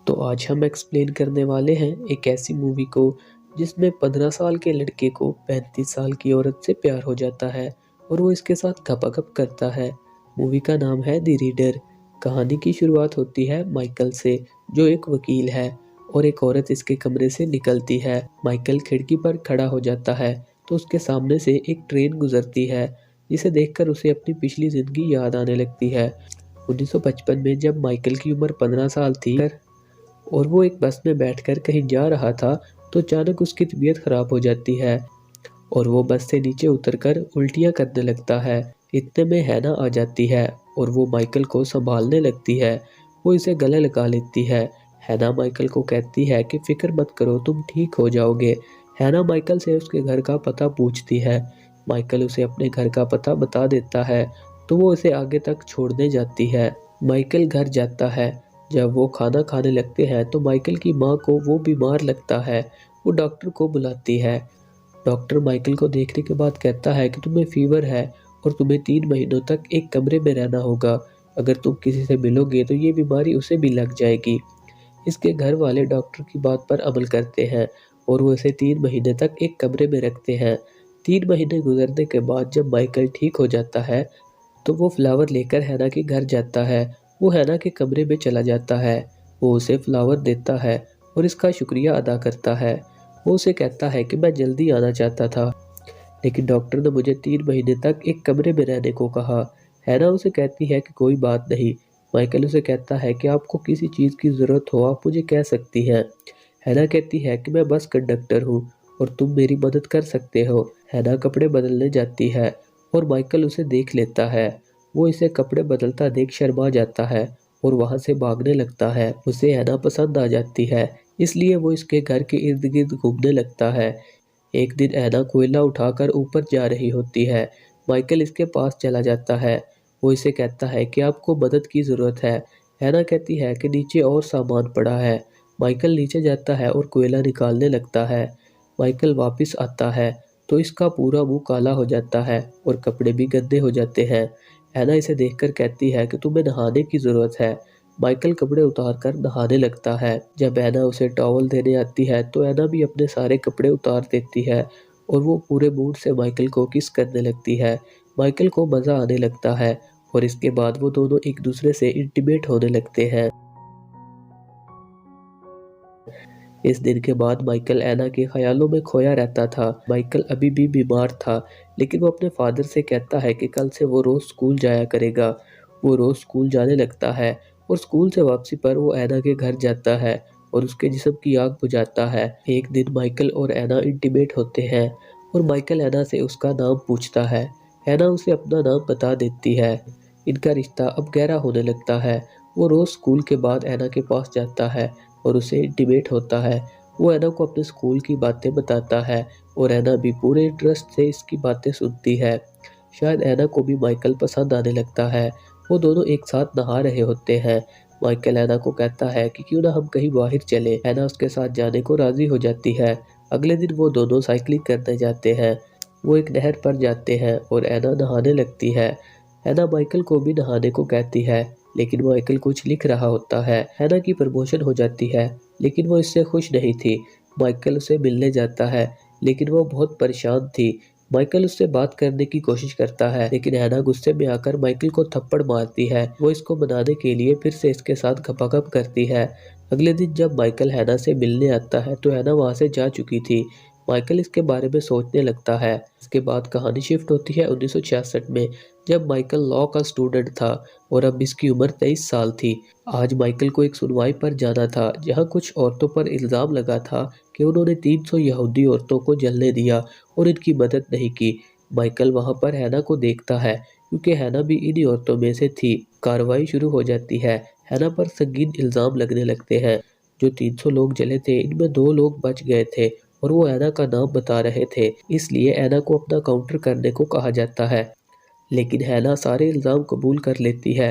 तो आज हम एक्सप्लेन करने वाले हैं एक ऐसी मूवी को जिसमें 15 साल के लड़के को 35 साल की औरत से प्यार हो जाता है और वो इसके साथ खपाखप करता है। मूवी का नाम है द रीडर। कहानी की शुरुआत होती है माइकल से, जो एक वकील है, और एक औरत इसके कमरे से निकलती है। माइकल खिड़की पर खड़ा हो जाता है तो उसके सामने से एक ट्रेन गुजरती है, जिसे देखकर उसे अपनी पिछली जिंदगी याद आने लगती है। 1955 में जब माइकल की उम्र 15 साल थी और वो एक बस में बैठकर कहीं जा रहा था, तो अचानक उसकी तबीयत खराब हो जाती है और वो बस से नीचे उतरकर उल्टियाँ करने लगता है। इतने में हैना आ जाती है और वो माइकल को संभालने लगती है। वो इसे गले लगा लेती है। हैना माइकल को कहती है कि फिक्र मत करो, तुम ठीक हो जाओगे। हैना माइकल से उसके घर का पता पूछती है। माइकल उसे अपने घर का पता बता देता है, तो वो उसे आगे तक छोड़ने जाती है। माइकल घर जाता है। जब वो खाना खाने लगते हैं तो माइकल की माँ को वो बीमार लगता है। वो डॉक्टर को बुलाती है। डॉक्टर माइकल को देखने के बाद कहता है कि तुम्हें फीवर है और तुम्हें 3 महीनों तक एक कमरे में रहना होगा। अगर तुम किसी से मिलोगे तो ये बीमारी उसे भी लग जाएगी। इसके घर वाले डॉक्टर की बात पर अमल करते हैं और वो इसे 3 महीने तक एक कमरे में रखते हैं। 3 महीने गुजरने के बाद जब माइकल ठीक हो जाता है तो वो फ्लावर लेकर हैना के घर जाता है। वो हैना के कमरे में चला जाता है। वो उसे फ्लावर देता है और इसका शुक्रिया अदा करता है। वो उसे कहता है कि मैं जल्दी आना चाहता था, लेकिन डॉक्टर ने मुझे 3 महीने तक एक कमरे में रहने को कहा। हैना उसे कहती है कि कोई बात नहीं। माइकल उसे कहता है कि आपको किसी चीज़ की ज़रूरत हो आप मुझे कह सकती हैं। हैना कहती है कि मैं बस कंडक्टर हूँ और तुम मेरी मदद कर सकते हो। हैना कपड़े बदलने जाती है और माइकल उसे देख लेता है। वो इसे कपड़े बदलता देख शर्मा जाता है और वहाँ से भागने लगता है। उसे हैना पसंद आ जाती है, इसलिए वो इसके घर के इर्द गिर्द घूमने लगता है। एक दिन हैना कोयला उठाकर ऊपर जा रही होती है। माइकल इसके पास चला जाता है। वो इसे कहता है कि आपको मदद की ज़रूरत है। हैना कहती है कि नीचे और सामान पड़ा है। माइकल नीचे जाता है और कोयला निकालने लगता है। माइकल वापस आता है तो इसका पूरा मुंह काला हो जाता है और कपड़े भी गंदे हो जाते हैं। हैना इसे देखकर कहती है कि तुम्हें नहाने की ज़रूरत है। माइकल कपड़े उतारकर नहाने लगता है। जब हैना उसे टॉवल देने आती है तो हैना भी अपने सारे कपड़े उतार देती है और वो पूरे मूड से माइकल को किस करने लगती है। माइकल को मज़ा आने लगता है और इसके बाद वो दोनों एक दूसरे से इंटीमेट होने लगते हैं। इस दिन के बाद माइकल ऐना के ख्यालों में खोया रहता था। माइकल अभी भी बीमार था, लेकिन वो अपने फादर से कहता है कि कल से वो रोज़ स्कूल जाया करेगा। वो रोज़ स्कूल जाने लगता है और स्कूल से वापसी पर वो ऐना के घर जाता है और उसके जिस्म की आग बुझाता है। एक दिन माइकल और ऐना इंटीमेट होते हैं और माइकल ऐना से उसका नाम पूछता है। ऐना उसे अपना नाम बता देती है। इनका रिश्ता अब गहरा होने लगता है। वो रोज़ स्कूल के बाद ऐना के पास जाता है और उसे इंटीमेट होता है। वो ऐना को अपने स्कूल की बातें बताता है और ऐना भी पूरे इंटरेस्ट से इसकी बातें सुनती है। शायद ऐना को भी माइकल पसंद आने लगता है। वो दोनों एक साथ नहा रहे होते हैं। माइकल ऐना को कहता है कि क्यों ना हम कहीं बाहर चले। ऐना उसके साथ जाने को राजी हो जाती है। अगले दिन वो दोनों साइकिलिंग करने जाते हैं। वो एक नहर पर जाते हैं और ऐना नहाने लगती है। ऐना माइकल को भी नहाने को कहती है, लेकिन माइकल कुछ लिख रहा होता है। हैना की प्रमोशन हो जाती है, लेकिन वो इससे खुश नहीं थी। माइकल उसे मिलने जाता है, लेकिन वो बहुत परेशान थी। माइकल उससे बात करने की कोशिश करता है, लेकिन हैना गुस्से में आकर माइकल को थप्पड़ मारती है। वो इसको मनाने के लिए फिर से इसके साथ गपागप करती है। अगले दिन जब माइकल हैना से मिलने आता है तो हैना वहाँ से जा चुकी थी। माइकल इसके बारे में सोचने लगता है। इसके बाद कहानी शिफ्ट होती है 1966 में, जब माइकल लॉ का स्टूडेंट था और अब इसकी उम्र 23 साल थी। आज माइकल को एक सुनवाई पर जाना था, जहां कुछ औरतों पर इल्ज़ाम लगा था कि उन्होंने 300 यहूदी औरतों को जलने दिया और इनकी मदद नहीं की। माइकल वहां पर हैना को देखता है, क्योंकि हैना भी इन्हीं औरतों में से थी। कार्रवाई शुरू हो जाती है। हैना पर संगीन इल्ज़ाम लगने लगते हैं। जो 300 लोग जले थे, इनमें 2 लोग बच गए थे और वो ऐना का नाम बता रहे थे, इसलिए ऐना को अपना काउंटर करने को कहा जाता है। लेकिन हैना सारे इल्ज़ाम कबूल कर लेती है।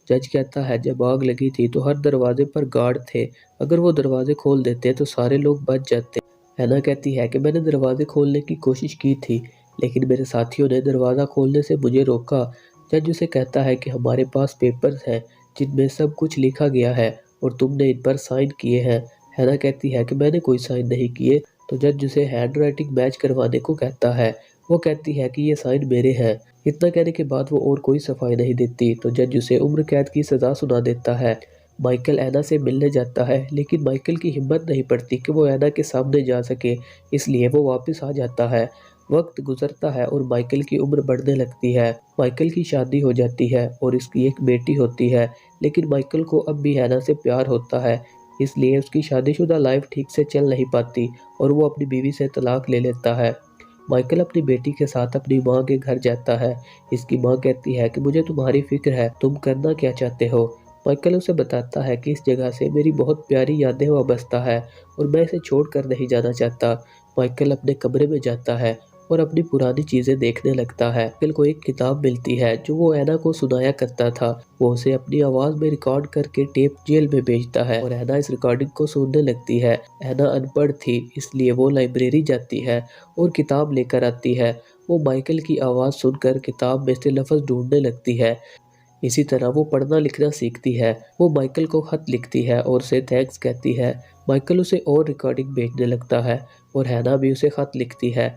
जज कहता है जब आग लगी थी तो हर दरवाजे पर गार्ड थे, अगर वो दरवाजे खोल देते तो सारे लोग बच जाते। हैना कहती है कि मैंने दरवाजे खोलने की कोशिश की थी, लेकिन मेरे साथियों ने दरवाज़ा खोलने से मुझे रोका। जज उसे कहता है कि हमारे पास पेपर्स हैं जिनमें सब कुछ लिखा गया है और तुमने इन पर साइन किए हैं। हैना कहती है कि मैंने कोई साइन नहीं किए। तो जज उसे हैंड राइटिंग मैच करवाने को कहता है। वो कहती है कि ये साइन मेरे हैं। इतना कहने के बाद वो और कोई सफाई नहीं देती तो जज उसे उम्र कैद की सज़ा सुना देता है। माइकल ऐना से मिलने जाता है लेकिन माइकल की हिम्मत नहीं पड़ती कि वो ऐना के सामने जा सके, इसलिए वो वापस आ जाता है। वक्त गुजरता है और माइकल की उम्र बढ़ने लगती है। माइकल की शादी हो जाती है और इसकी एक बेटी होती है, लेकिन माइकल को अब भी ऐना से प्यार होता है, इसलिए उसकी शादीशुदा लाइफ ठीक से चल नहीं पाती और वो अपनी बीवी से तलाक ले लेता है। माइकल अपनी बेटी के साथ अपनी माँ के घर जाता है। इसकी माँ कहती है कि मुझे तुम्हारी फिक्र है, तुम करना क्या चाहते हो। माइकल उसे बताता है कि इस जगह से मेरी बहुत प्यारी यादें वाबस्ता है और मैं इसे छोड़कर नहीं जाना चाहता। माइकल अपने कमरे में जाता है और अपनी पुरानी चीज़ें देखने लगता है। माइकल को एक किताब मिलती है जो वो ऐना को सुनाया करता था। वो उसे अपनी आवाज़ में रिकॉर्ड करके टेप जेल में भेजता है और ऐना इस रिकॉर्डिंग को सुनने लगती है। ऐना अनपढ़ थी, इसलिए वो लाइब्रेरी जाती है और किताब लेकर आती है। वो माइकल की आवाज़ सुनकर किताब में से लफ्ज़ ढूंढने लगती है। इसी तरह वो पढ़ना लिखना सीखती है। वो माइकल को खत लिखती है और उसे थैंक्स कहती है। माइकल उसे और रिकॉर्डिंग भेजने लगता है और हैना भी उसे खत लिखती है।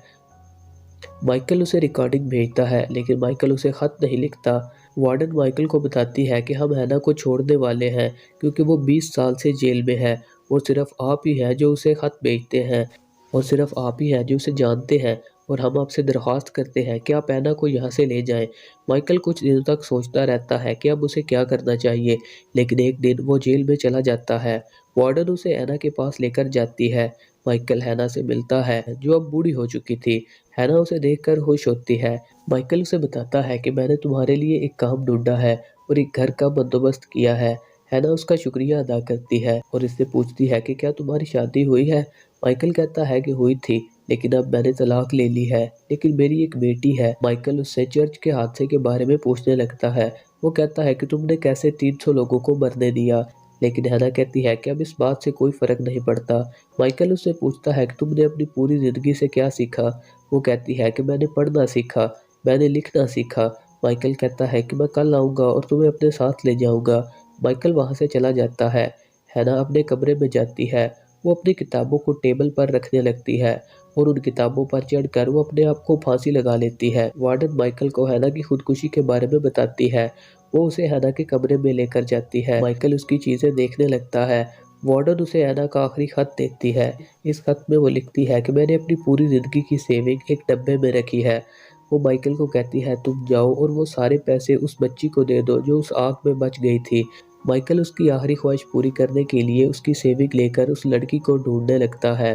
माइकल उसे रिकॉर्डिंग भेजता है लेकिन माइकल उसे खत नहीं लिखता। वार्डन माइकल को बताती है कि हम हैना को छोड़ने वाले हैं क्योंकि वो 20 साल से जेल में है और सिर्फ आप ही है जो उसे खत भेजते हैं और सिर्फ आप ही है जो उसे जानते हैं और हम आपसे दरख्वास्त करते हैं कि आप ऐना को यहाँ से ले जाएं। माइकल कुछ दिनों तक सोचता रहता है कि अब उसे क्या करना चाहिए, लेकिन एक दिन वो जेल में चला जाता है। वार्डन उसे ऐना के पास लेकर जाती है। माइकल हैना से मिलता है जो अब बूढ़ी हो चुकी थी। हैना उसे देखकर खुश होती है। माइकल उसे बताता है कि मैंने तुम्हारे लिए एक काम ढूंढा है और एक घर का बंदोबस्त किया है। हैना उसका शुक्रिया अदा करती है और इससे पूछती है कि क्या तुम्हारी शादी हुई है। माइकल कहता है कि हुई थी, लेकिन अब मैंने तलाक ले ली है, लेकिन मेरी एक बेटी है। माइकल उससे चर्च के हादसे के बारे में पूछने लगता है। वो कहता है कि तुमने कैसे 300 लोगों को मरने दिया, लेकिन हैना कहती है कि अब इस बात से कोई फर्क नहीं पड़ता। माइकल उससे पूछता है कि तुमने अपनी पूरी जिंदगी से क्या सीखा। वो कहती है कि मैंने पढ़ना सीखा, मैंने लिखना सीखा। माइकल कहता है कि मैं कल आऊँगा और तुम्हें अपने साथ ले जाऊँगा। माइकल वहाँ से चला जाता है। हैना अपने कमरे में जाती है। वो अपनी किताबों को टेबल पर रखने लगती है और उन किताबों पर चढ़कर वो अपने आप को फांसी लगा लेती है। वार्डन माइकल को हैना की खुदकुशी के बारे में बताती है। वो उसे हैना के कमरे में लेकर जाती है। माइकल उसकी चीज़ें देखने लगता है। वार्डन उसे हैना का आखिरी खत देती है। इस खत में वो लिखती है कि मैंने अपनी पूरी ज़िंदगी की सेविंग एक डब्बे में रखी है। वो माइकल को कहती है तुम जाओ और वो सारे पैसे उस बच्ची को दे दो जो उस आग में बच गई थी। माइकल उसकी आखिरी ख्वाहिश पूरी करने के लिए उसकी सेविंग लेकर उस लड़की को ढूंढने लगता है।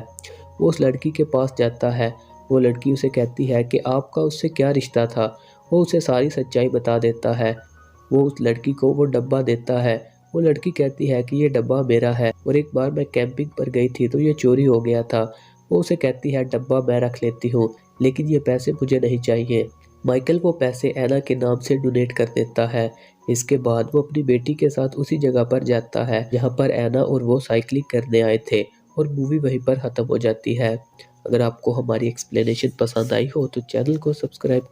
वो उस लड़की के पास जाता है। वो लड़की उसे कहती है कि आपका उससे क्या रिश्ता था। वो उसे सारी सच्चाई बता देता है। वो उस लड़की को वो डब्बा देता है। वो लड़की कहती है कि ये डब्बा मेरा है और एक बार मैं कैंपिंग पर गई थी तो ये चोरी हो गया था। वो उसे कहती है डब्बा मैं रख लेती हूँ, लेकिन ये पैसे मुझे नहीं चाहिए। माइकल वो पैसे ऐना के नाम से डोनेट कर देता है। इसके बाद वो अपनी बेटी के साथ उसी जगह पर जाता है जहाँ पर ऐना और वो साइकिलिंग करने आए थे और मूवी वहीं पर ख़त्म हो जाती है। अगर आपको हमारी एक्सप्लेनेशन पसंद आई हो तो चैनल को सब्सक्राइब